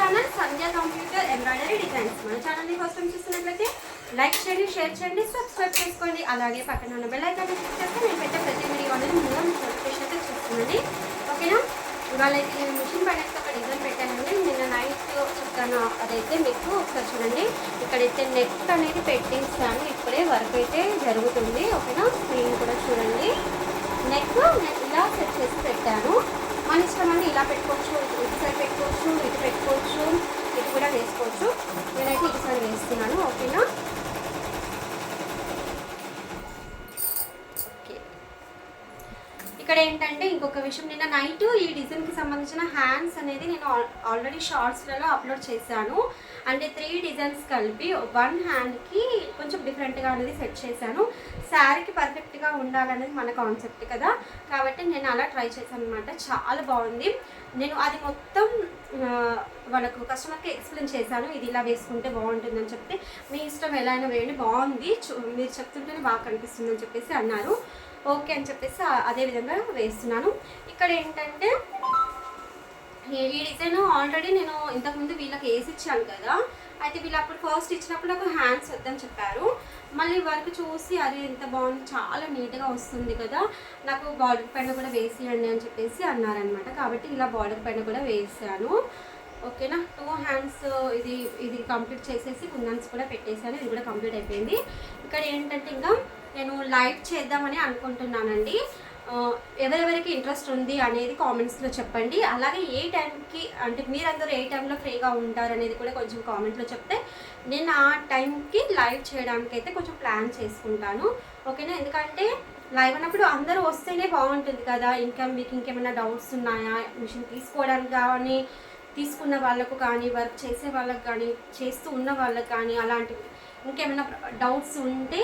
Channel సంధ్య computer embroidery designs. మన ఛానల్ని first time చూస్తున్నట్లయితే లైక్ చేయండి, షేర్ చేయండి, సబ్స్క్రైబ్ చేసుకోండి. అలాగే పక్కన ఉన్న బెల్ ఐకాన్ క్లిక్ చేస్తే నేను పెట్టే ప్రతి వీడియో అనేది ముందుగా మీకు నోటిఫికేషన్ అయితే చూస్తుందండి. ఓకేనా? ఇవాళ అయితే నేను మిషన్ పైన ఒక డిజైన్ పెట్టానండి. నిన్న నైట్ చెప్తాను, అదైతే మీకు ఒకసారి చూడండి. ఇక్కడైతే నెక్ అనేది పెట్టేస్తాను, ఇప్పుడే వర్క్ అయితే జరుగుతుంది. ఓకేనా? స్క్రీన్ కూడా చూడండి. నెక్ నేను ఇలా సెట్ చేసి పెట్టాను. మన ఇష్టం అండి, ఇలా పెట్టుకోవచ్చు, ఇటు సైడ్ పెట్టుకోవచ్చు, ఇటు పెట్టుకోవచ్చు, ఇటు కూడా వేసుకోవచ్చు. నేనైతే ఇటు సైడ్ వేస్తున్నాను. ఓకేనా? ఓకే, ఇక్కడ ఏంటంటే ఇంకొక విషయం, నిన్న నైట్ ఈ డిజైన్కి సంబంధించిన హ్యాండ్స్ అనేది నేను ఆల్రెడీ షార్ట్స్లలో అప్లోడ్ చేశాను. అంటే 3 డిజైన్స్ కలిపి 1 హ్యాండ్కి కొంచెం డిఫరెంట్గా అనేది సెట్ చేశాను. శారీకి పర్ఫెక్ట్గా ఉండాలనేది మన కాన్సెప్ట్ కదా, కాబట్టి నేను అలా ట్రై చేశాను అనమాట. చాలా బాగుంది. నేను అది మొత్తం వాళ్ళకు కస్టమర్కి ఎక్స్ప్లెయిన్ చేశాను, ఇది ఇలా వేసుకుంటే బాగుంటుందని చెప్తే, మీ ఇష్టం ఎలా అయినా వేయండి, బాగుంది, మీరు చెప్తుంటేనే బాగా కనిపిస్తుంది అని చెప్పేసి అన్నారు. ఓకే అని చెప్పేసి అదే విధంగా వేస్తున్నాను. ఇక్కడ ఏంటంటే ఈ డిజైన్ ఆల్రెడీ నేను ఇంతకుముందు వీళ్ళకి వేసి ఇచ్చాను కదా, అయితే వీళ్ళు అప్పుడు ఫస్ట్ ఇచ్చినప్పుడు నాకు హ్యాండ్స్ వద్దని చెప్పారు. మళ్ళీ వర్క్ చూసి అది ఎంత బాగుంది, చాలా నీట్గా వస్తుంది కదా, నాకు బార్డర్ పైన కూడా వేసియండి అని చెప్పేసి అన్నారనమాట. కాబట్టి ఇలా బార్డర్ పైన కూడా వేసాను. ఓకేనా? 2 హ్యాండ్స్ ఇది కంప్లీట్ చేసేసి కుందన్స్ కూడా పెట్టేశాను. ఇది కూడా కంప్లీట్ అయిపోయింది. ఇక్కడ ఏంటంటే ఇంకా నేను లైవ్ చేద్దామని అనుకుంటున్నానండి. ఎవరెవరికి ఇంట్రెస్ట్ ఉంది అనేది కామెంట్స్లో చెప్పండి. అలాగే ఏ టైంకి, అంటే మీరందరూ ఏ టైంలో ఫ్రీగా ఉంటారు అనేది కూడా కొంచెం కామెంట్లో చెప్తే నేను ఆ టైంకి లైవ్ చేయడానికి అయితే కొంచెం ప్లాన్ చేసుకుంటాను. ఓకేనా? ఎందుకంటే లైవ్ అన్నప్పుడు అందరూ వస్తేనే బాగుంటుంది కదా. ఇంకా మీకు ఇంకేమైనా డౌట్స్ ఉన్నాయా, మిషన్ తీసుకోవడానికి కానీ, తీసుకున్న వాళ్ళకు కానీ, వర్క్ చేసే వాళ్ళకి కానీ, చేస్తూ ఉన్న వాళ్ళకి కానీ, అలాంటివి ఇంకేమైనా డౌట్స్ ఉంటే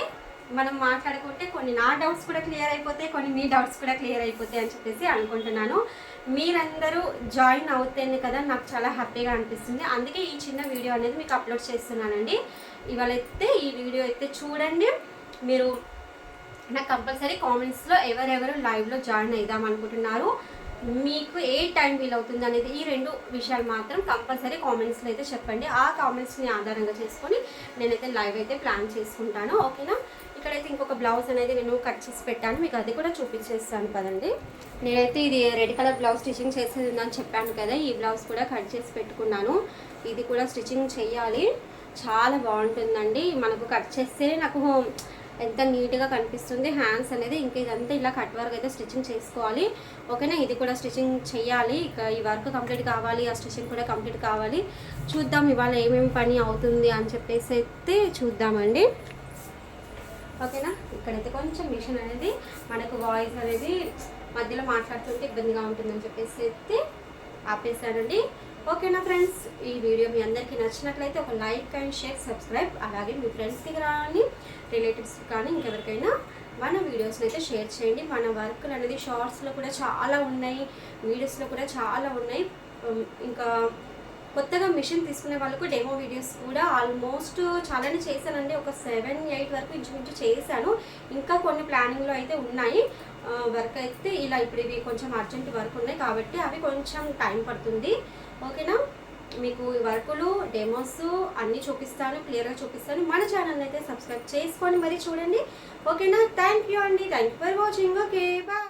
మనం మాట్లాడుకుంటే కొన్ని నా డౌట్స్ కూడా క్లియర్ అయిపోతాయి, కొన్ని మీ డౌట్స్ కూడా క్లియర్ అయిపోతాయి అని చెప్పేసి అనుకుంటున్నాను. మీరందరూ జాయిన్ అవుతేనే కదా నాకు చాలా హ్యాపీగా అనిపిస్తుంది. అందుకే ఈ చిన్న వీడియో అనేది మీకు అప్లోడ్ చేస్తున్నానండి. ఇవాళైతే ఈ వీడియో అయితే చూడండి. మీరు నాకు కంపల్సరీ కామెంట్స్లో ఎవరెవరు లైవ్లో జాయిన్ అవుదాం అనుకుంటున్నారు, మీకు ఏ టైం వీల్ అవుతుంది అనేది, ఈ 2 విషయాలు మాత్రం కంపల్సరీ కామెంట్స్లో అయితే చెప్పండి. ఆ కామెంట్స్ని ఆధారంగా చేసుకొని నేనైతే లైవ్ అయితే ప్లాన్ చేసుకుంటాను. ఓకేనా? ఇక్కడైతే ఇంకొక బ్లౌజ్ అనేది నేను కట్ చేసి పెట్టాను, మీకు అది కూడా చూపించేస్తాను కదండి. నేనైతే ఇది రెడ్ కలర్ బ్లౌజ్ స్టిచ్చింగ్ చేసేది ఉందని చెప్పాను కదా, ఈ బ్లౌజ్ కూడా కట్ చేసి పెట్టుకున్నాను. ఇది కూడా స్టిచ్చింగ్ చేయాలి, చాలా బాగుంటుందండి. మనకు కట్ చేస్తే నాకు ఎంత నీట్గా కనిపిస్తుంది హ్యాండ్స్ అనేది. ఇంకా ఇదంతా ఇలా కట్ వర్క్ అయితే స్టిచ్చింగ్ చేసుకోవాలి. ఓకేనా? ఇది కూడా స్టిచ్చింగ్ చేయాలి. ఇక ఈ వర్క్ కంప్లీట్ కావాలి, ఆ స్టిచ్చింగ్ కూడా కంప్లీట్ కావాలి. చూద్దాం ఇవాళ ఏమేమి పని అవుతుంది అని చెప్పేసి అయితే చూద్దామండి. ఓకేనా? ఇక్కడైతే కొంచెం మిషన్ అనేది మనకు వాయిస్ అనేది మధ్యలో మాట్లాడుతుంటే ఇబ్బందిగా ఉంటుందని చెప్పేసి అయితే ఆపేసానండి. ఓకేనా ఫ్రెండ్స్? ఈ వీడియో మీ అందరికీ నచ్చినట్లయితే ఒక లైక్ అండ్ షేర్, సబ్స్క్రైబ్, అలాగే మీ ఫ్రెండ్స్కి కానీ, రిలేటివ్స్ కానీ, ఇంకెవరికైనా మన వీడియోస్ని అయితే షేర్ చేయండి. మన వర్క్లు అనేది షార్ట్స్లో కూడా చాలా ఉన్నాయి, వీడియోస్లో కూడా చాలా ఉన్నాయి. ఇంకా కొత్తగా మిషన్ తీసుకునే వాళ్ళకు డెమో వీడియోస్ కూడా ఆల్మోస్ట్ చాలానే చేశానండి. ఒక 7-8 వరకు ఇంచుమించు చేశాను. ఇంకా కొన్ని ప్లానింగ్లో అయితే ఉన్నాయి. వర్క్ అయితే ఇలా ఇప్పుడు ఇవి కొంచెం అర్జెంట్ వర్క్ ఉన్నాయి కాబట్టి అవి కొంచెం టైం పడుతుంది. ఓకేనా? మీకు వర్కులు, డెమోస్ అన్నీ చూపిస్తాను, క్లియర్గా చూపిస్తాను. మన ఛానల్ అయితే సబ్స్క్రైబ్ చేసుకొని మరి చూడండి. ఓకేనా? థ్యాంక్ యూ అండి, thank you for watching. Okay, bye.